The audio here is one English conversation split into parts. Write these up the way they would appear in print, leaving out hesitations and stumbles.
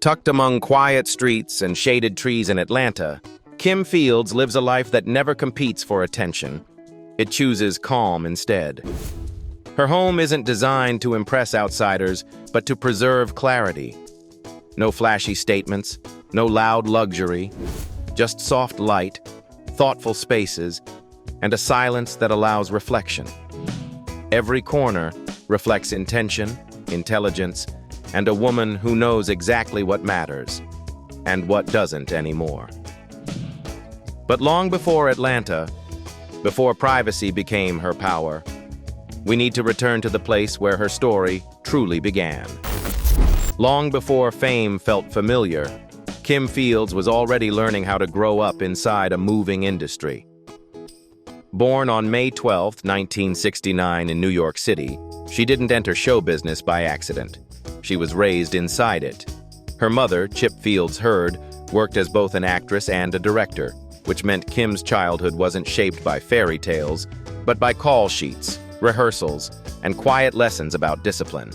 Tucked among quiet streets and shaded trees in Atlanta, Kim Fields lives a life that never competes for attention. It chooses calm instead. Her home isn't designed to impress outsiders, but to preserve clarity. No flashy statements, no loud luxury, just soft light, thoughtful spaces, and a silence that allows reflection. Every corner reflects intention, intelligence, and a woman who knows exactly what matters and what doesn't anymore. But long before Atlanta, before privacy became her power, we need to return to the place where her story truly began. Long before fame felt familiar, Kim Fields was already learning how to grow up inside a moving industry. Born on May 12, 1969 in New York City, she didn't enter show business by accident. She was raised inside it. Her mother, Chip Fields Heard, worked as both an actress and a director, which meant Kim's childhood wasn't shaped by fairy tales, but by call sheets, rehearsals, and quiet lessons about discipline.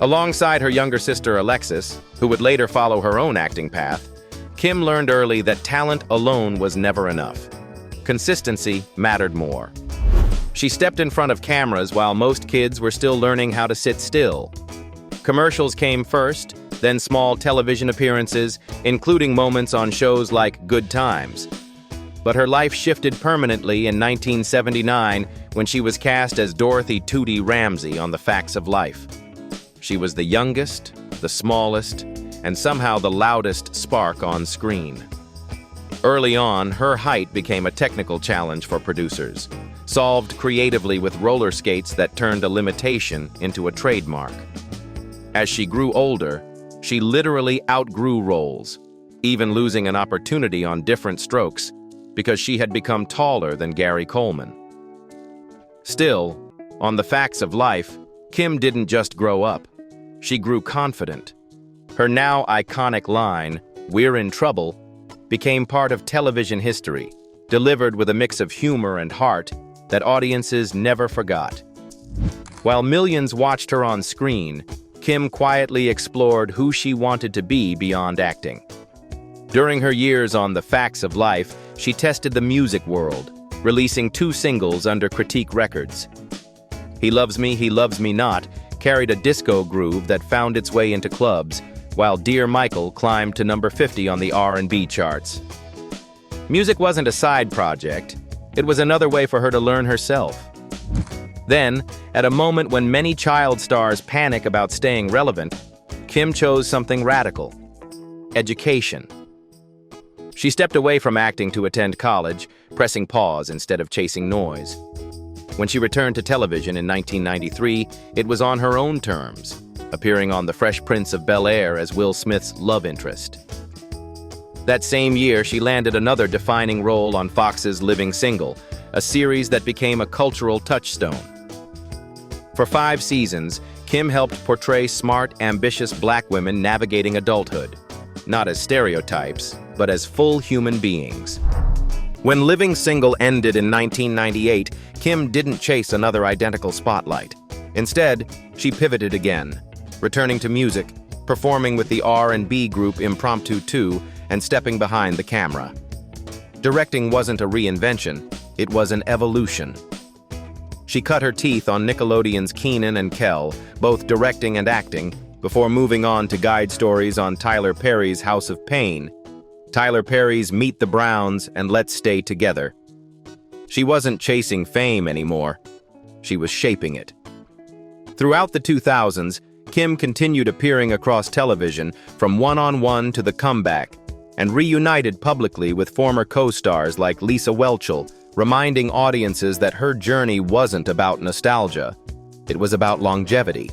Alongside her younger sister Alexis, who would later follow her own acting path, Kim learned early that talent alone was never enough. Consistency mattered more. She stepped in front of cameras while most kids were still learning how to sit still. Commercials came first, then small television appearances, including moments on shows like Good Times. But her life shifted permanently in 1979 when she was cast as Dorothy "Tootie" Ramsey on The Facts of Life. She was the youngest, the smallest, and somehow the loudest spark on screen. Early on, her height became a technical challenge for producers, solved creatively with roller skates that turned a limitation into a trademark. As she grew older, she literally outgrew roles, even losing an opportunity on Different Strokes because she had become taller than Gary Coleman. Still, on The Facts of Life, Kim didn't just grow up. She grew confident. Her now iconic line, "We're in trouble," became part of television history, delivered with a mix of humor and heart that audiences never forgot. While millions watched her on screen, Kim quietly explored who she wanted to be beyond acting. During her years on The Facts of Life, she tested the music world, releasing 2 singles under Critique Records. He Loves Me Not carried a disco groove that found its way into clubs, while Dear Michael climbed to number 50 on the R&B charts. Music wasn't a side project, it was another way for her to learn herself. Then, at a moment when many child stars panic about staying relevant, Kim chose something radical: education. She stepped away from acting to attend college, pressing pause instead of chasing noise. When she returned to television in 1993, it was on her own terms, appearing on The Fresh Prince of Bel-Air as Will Smith's love interest. That same year, she landed another defining role on Fox's Living Single, a series that became a cultural touchstone. For 5 seasons, Kim helped portray smart, ambitious black women navigating adulthood, not as stereotypes, but as full human beings. When Living Single ended in 1998, Kim didn't chase another identical spotlight. Instead, she pivoted again, returning to music, performing with the R&B group Impromptu 2, and stepping behind the camera. Directing wasn't a reinvention, it was an evolution. She cut her teeth on Nickelodeon's Kenan and Kel, both directing and acting, before moving on to guide stories on Tyler Perry's House of Pain, Tyler Perry's Meet the Browns, and Let's Stay Together. She wasn't chasing fame anymore. She was shaping it. Throughout the 2000s, Kim continued appearing across television, from One-on-One to The Comeback, and reunited publicly with former co-stars like Lisa Whelchel, reminding audiences that her journey wasn't about nostalgia. It was about longevity.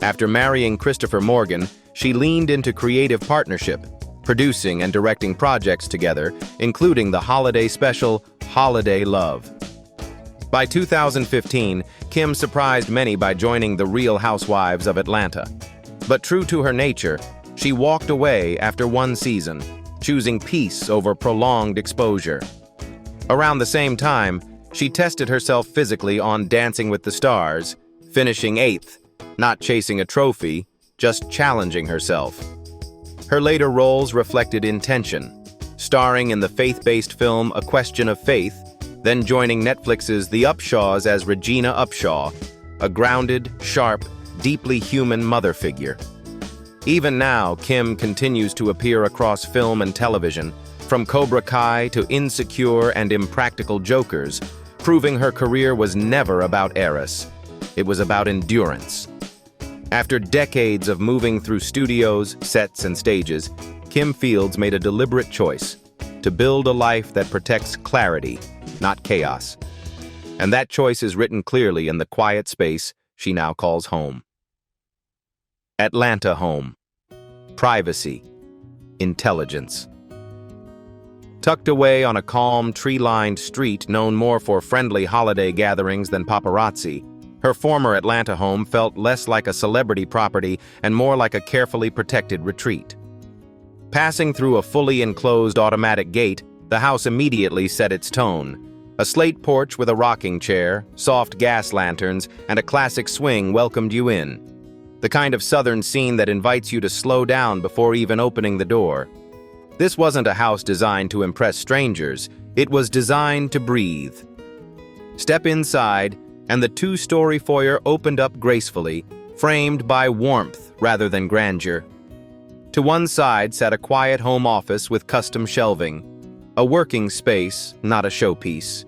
After marrying Christopher Morgan, she leaned into creative partnership, producing and directing projects together, including the holiday special, Holiday Love. By 2015, Kim surprised many by joining the Real Housewives of Atlanta. But true to her nature, she walked away after 1 season, choosing peace over prolonged exposure. Around the same time, she tested herself physically on Dancing with the Stars, finishing 8th, not chasing a trophy, just challenging herself. Her later roles reflected intention, starring in the faith-based film A Question of Faith, then joining Netflix's The Upshaws as Regina Upshaw, a grounded, sharp, deeply human mother figure. Even now, Kim continues to appear across film and television, from Cobra Kai to Insecure and Impractical Jokers, proving her career was never about heiress. It was about endurance. After decades of moving through studios, sets, and stages, Kim Fields made a deliberate choice to build a life that protects clarity, not chaos. And that choice is written clearly in the quiet space she now calls home. Atlanta home. Privacy. Intelligence. Tucked away on a calm, tree-lined street known more for friendly holiday gatherings than paparazzi, her former Atlanta home felt less like a celebrity property and more like a carefully protected retreat. Passing through a fully enclosed automatic gate, the house immediately set its tone. A slate porch with a rocking chair, soft gas lanterns, and a classic swing welcomed you in. The kind of southern scene that invites you to slow down before even opening the door. This wasn't a house designed to impress strangers, it was designed to breathe. Step inside, and the two-story foyer opened up gracefully, framed by warmth rather than grandeur. To one side sat a quiet home office with custom shelving, a working space, not a showpiece.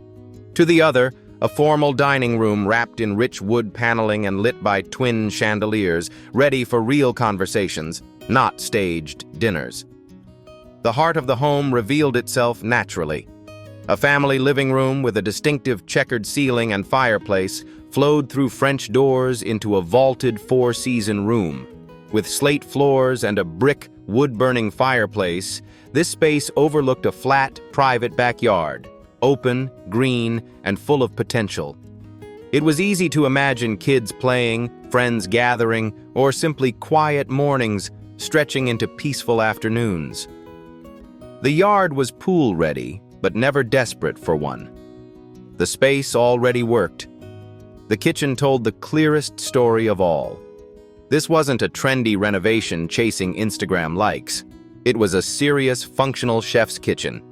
To the other, a formal dining room wrapped in rich wood paneling and lit by twin chandeliers, ready for real conversations, not staged dinners. The heart of the home revealed itself naturally. A family living room with a distinctive checkered ceiling and fireplace flowed through French doors into a vaulted four-season room. With slate floors and a brick, wood-burning fireplace, this space overlooked a flat, private backyard, open, green, and full of potential. It was easy to imagine kids playing, friends gathering, or simply quiet mornings stretching into peaceful afternoons. The yard was pool-ready, but never desperate for one. The space already worked. The kitchen told the clearest story of all. This wasn't a trendy renovation chasing Instagram likes. It was a serious, functional chef's kitchen.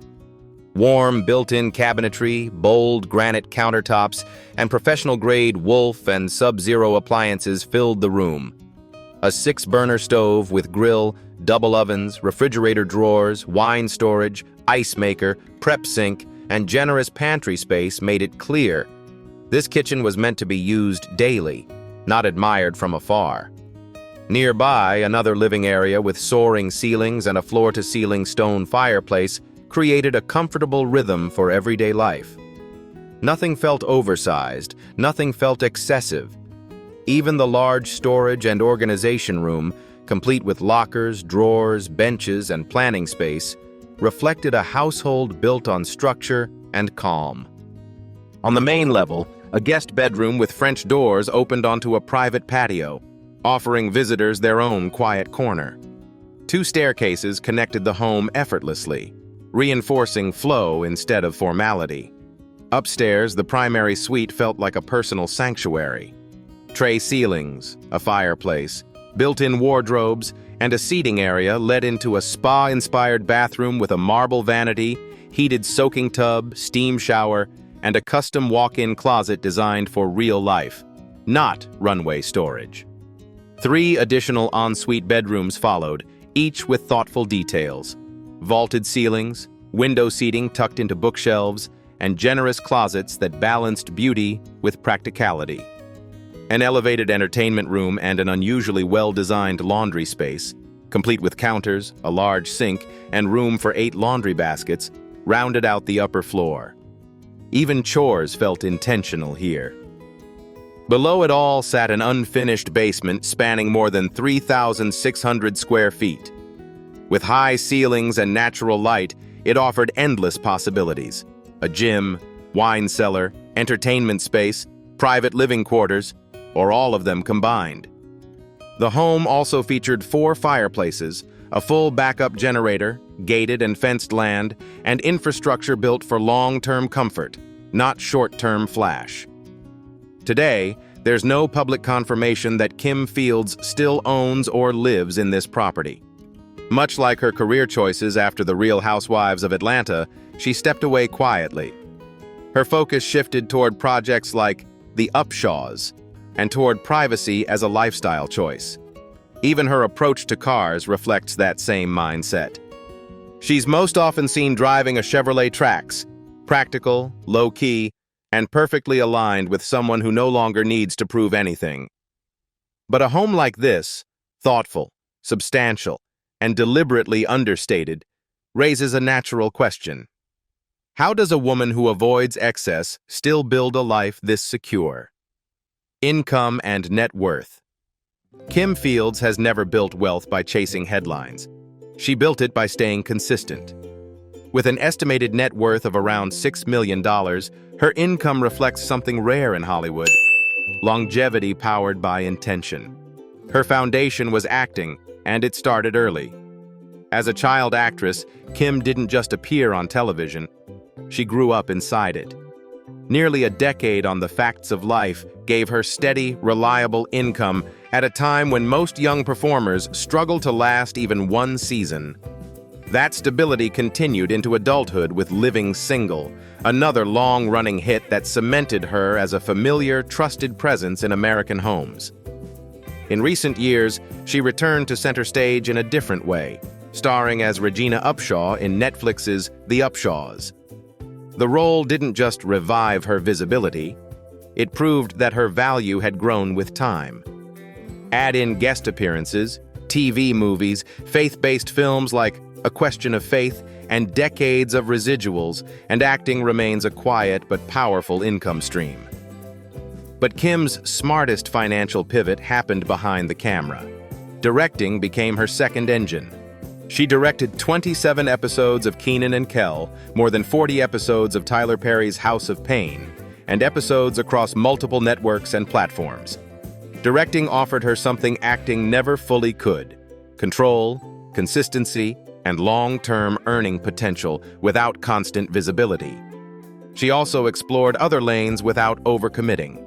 Warm, built-in cabinetry, bold granite countertops, and professional-grade Wolf and Sub-Zero appliances filled the room. A 6-burner stove with grill, double ovens, refrigerator drawers, wine storage, ice maker, prep sink, and generous pantry space made it clear this kitchen was meant to be used daily, not admired from afar. Nearby, another living area with soaring ceilings and a floor-to-ceiling stone fireplace created a comfortable rhythm for everyday life. Nothing felt oversized, nothing felt excessive. Even the large storage and organization room, complete with lockers, drawers, benches, and planning space, reflected a household built on structure and calm. On the main level, a guest bedroom with French doors opened onto a private patio, offering visitors their own quiet corner. 2 staircases connected the home effortlessly, reinforcing flow instead of formality. Upstairs, the primary suite felt like a personal sanctuary. Tray ceilings, a fireplace, built-in wardrobes, and a seating area led into a spa-inspired bathroom with a marble vanity, heated soaking tub, steam shower, and a custom walk-in closet designed for real life, not runway storage. 3 additional ensuite bedrooms followed, each with thoughtful details. Vaulted ceilings, window seating tucked into bookshelves, and generous closets that balanced beauty with practicality. An elevated entertainment room and an unusually well-designed laundry space, complete with counters, a large sink, and room for 8 laundry baskets, rounded out the upper floor. Even chores felt intentional here. Below it all sat an unfinished basement spanning more than 3,600 square feet. With high ceilings and natural light, it offered endless possibilities. A gym, wine cellar, entertainment space, private living quarters, or all of them combined. The home also featured 4 fireplaces, a full backup generator, gated and fenced land, and infrastructure built for long-term comfort, not short-term flash. Today, there's no public confirmation that Kim Fields still owns or lives in this property. Much like her career choices after The Real Housewives of Atlanta, she stepped away quietly. Her focus shifted toward projects like The Upshaws and toward privacy as a lifestyle choice. Even her approach to cars reflects that same mindset. She's most often seen driving a Chevrolet Trax, practical, low-key, and perfectly aligned with someone who no longer needs to prove anything. But a home like this, thoughtful, substantial, and deliberately understated, raises a natural question. How does a woman who avoids excess still build a life this secure? Income and net worth. Kim Fields has never built wealth by chasing headlines. She built it by staying consistent. With an estimated net worth of around $6 million, her income reflects something rare in Hollywood: longevity powered by intention. Her foundation was acting, and it started early. As a child actress, Kim didn't just appear on television. She grew up inside it. Nearly a decade on The Facts of Life gave her steady, reliable income at a time when most young performers struggle to last even one season. That stability continued into adulthood with Living Single, another long-running hit that cemented her as a familiar, trusted presence in American homes. In recent years, she returned to center stage in a different way, starring as Regina Upshaw in Netflix's The Upshaws. The role didn't just revive her visibility, it proved that her value had grown with time. Add in guest appearances, TV movies, faith-based films like A Question of Faith, and decades of residuals, and acting remains a quiet but powerful income stream. But Kim's smartest financial pivot happened behind the camera. Directing became her second engine. She directed 27 episodes of Kenan and Kel, more than 40 episodes of Tyler Perry's House of Pain, and episodes across multiple networks and platforms. Directing offered her something acting never fully could: control, consistency, and long-term earning potential without constant visibility. She also explored other lanes without overcommitting.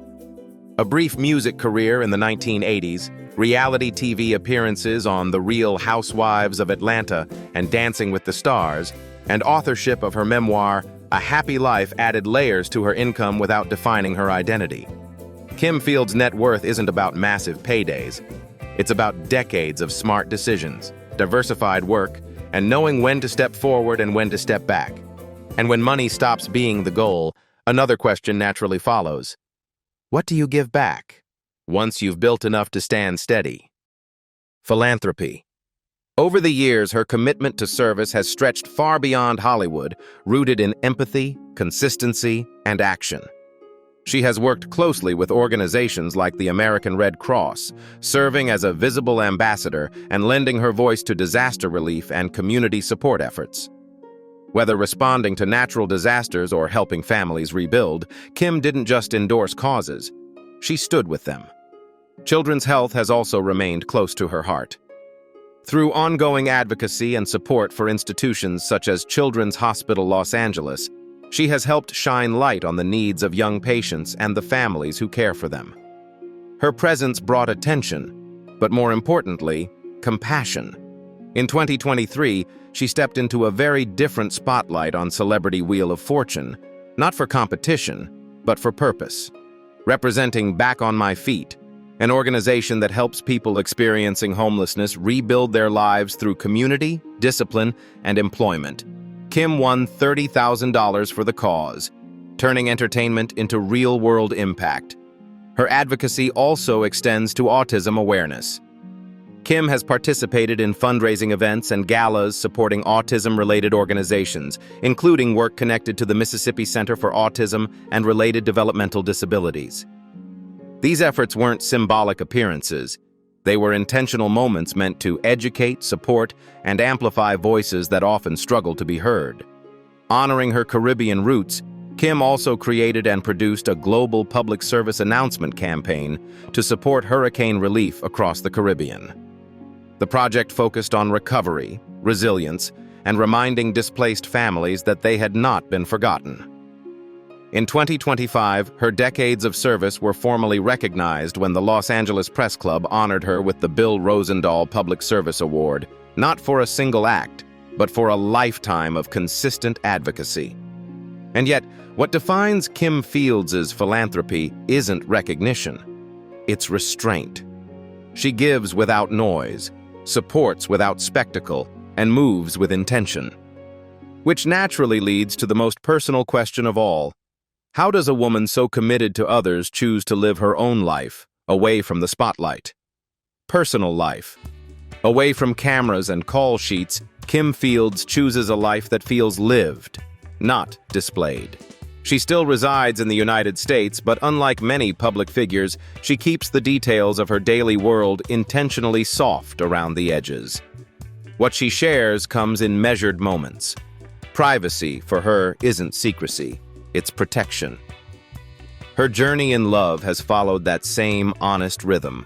A brief music career in the 1980s, reality TV appearances on The Real Housewives of Atlanta and Dancing with the Stars, and authorship of her memoir, A Happy Life, added layers to her income without defining her identity. Kim Fields' net worth isn't about massive paydays. It's about decades of smart decisions, diversified work, and knowing when to step forward and when to step back. And when money stops being the goal, another question naturally follows. What do you give back once you've built enough to stand steady? Philanthropy. Over the years, her commitment to service has stretched far beyond Hollywood, rooted in empathy, consistency, and action. She has worked closely with organizations like the American Red Cross, serving as a visible ambassador and lending her voice to disaster relief and community support efforts. Whether responding to natural disasters or helping families rebuild, Kim didn't just endorse causes, she stood with them. Children's health has also remained close to her heart. Through ongoing advocacy and support for institutions such as Children's Hospital Los Angeles, she has helped shine light on the needs of young patients and the families who care for them. Her presence brought attention, but more importantly, compassion. In 2023, she stepped into a very different spotlight on Celebrity Wheel of Fortune, not for competition, but for purpose. Representing Back on My Feet, an organization that helps people experiencing homelessness rebuild their lives through community, discipline, and employment. Kim won $30,000 for the cause, turning entertainment into real-world impact. Her advocacy also extends to autism awareness. Kim has participated in fundraising events and galas supporting autism-related organizations, including work connected to the Mississippi Center for Autism and Related Developmental Disabilities. These efforts weren't symbolic appearances. They were intentional moments meant to educate, support, and amplify voices that often struggle to be heard. Honoring her Caribbean roots, Kim also created and produced a global public service announcement campaign to support hurricane relief across the Caribbean. The project focused on recovery, resilience, and reminding displaced families that they had not been forgotten. In 2025, her decades of service were formally recognized when the Los Angeles Press Club honored her with the Bill Rosendahl Public Service Award, not for a single act, but for a lifetime of consistent advocacy. And yet, what defines Kim Fields' philanthropy isn't recognition. It's restraint. She gives without noise, supports without spectacle, and moves with intention. Which naturally leads to the most personal question of all. How does a woman so committed to others choose to live her own life, away from the spotlight? Personal life. Away from cameras and call sheets, Kim Fields chooses a life that feels lived, not displayed. She still resides in the United States, but unlike many public figures, she keeps the details of her daily world intentionally soft around the edges. What she shares comes in measured moments. Privacy, for her, isn't secrecy, it's protection. Her journey in love has followed that same honest rhythm.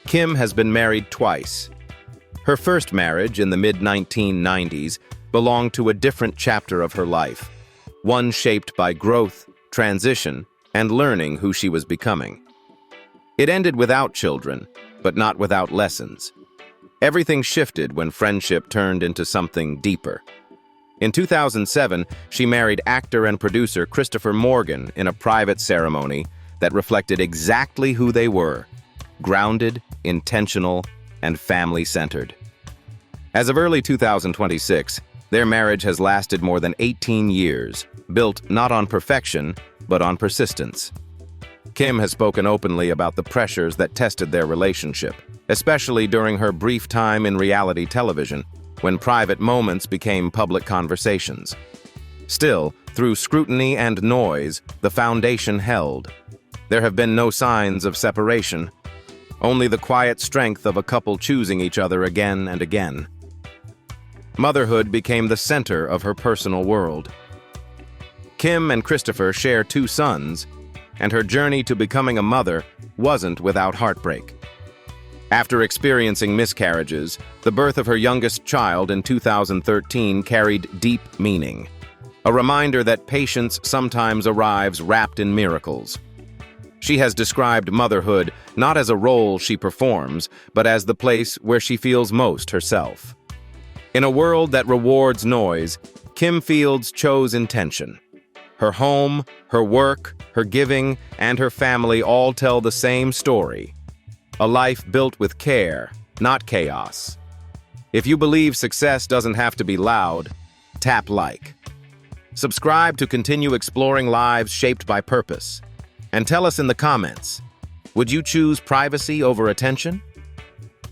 Kim has been married twice. Her first marriage, in the mid-1990s, belonged to a different chapter of her life, one shaped by growth, transition, and learning who she was becoming. It ended without children, but not without lessons. Everything shifted when friendship turned into something deeper. In 2007, she married actor and producer Christopher Morgan in a private ceremony that reflected exactly who they were: grounded, intentional, and family-centered. As of early 2026, their marriage has lasted more than 18 years, built not on perfection, but on persistence. Kim has spoken openly about the pressures that tested their relationship, especially during her brief time in reality television, when private moments became public conversations. Still, through scrutiny and noise, the foundation held. There have been no signs of separation, only the quiet strength of a couple choosing each other again and again. Motherhood became the center of her personal world. Kim and Christopher share 2 sons, and her journey to becoming a mother wasn't without heartbreak. After experiencing miscarriages, the birth of her youngest child in 2013 carried deep meaning, a reminder that patience sometimes arrives wrapped in miracles. She has described motherhood not as a role she performs, but as the place where she feels most herself. In a world that rewards noise, Kim Fields chose intention. Her home, her work, her giving, and her family all tell the same story: a life built with care, not chaos. If you believe success doesn't have to be loud, tap like. Subscribe to continue exploring lives shaped by purpose. And tell us in the comments, would you choose privacy over attention?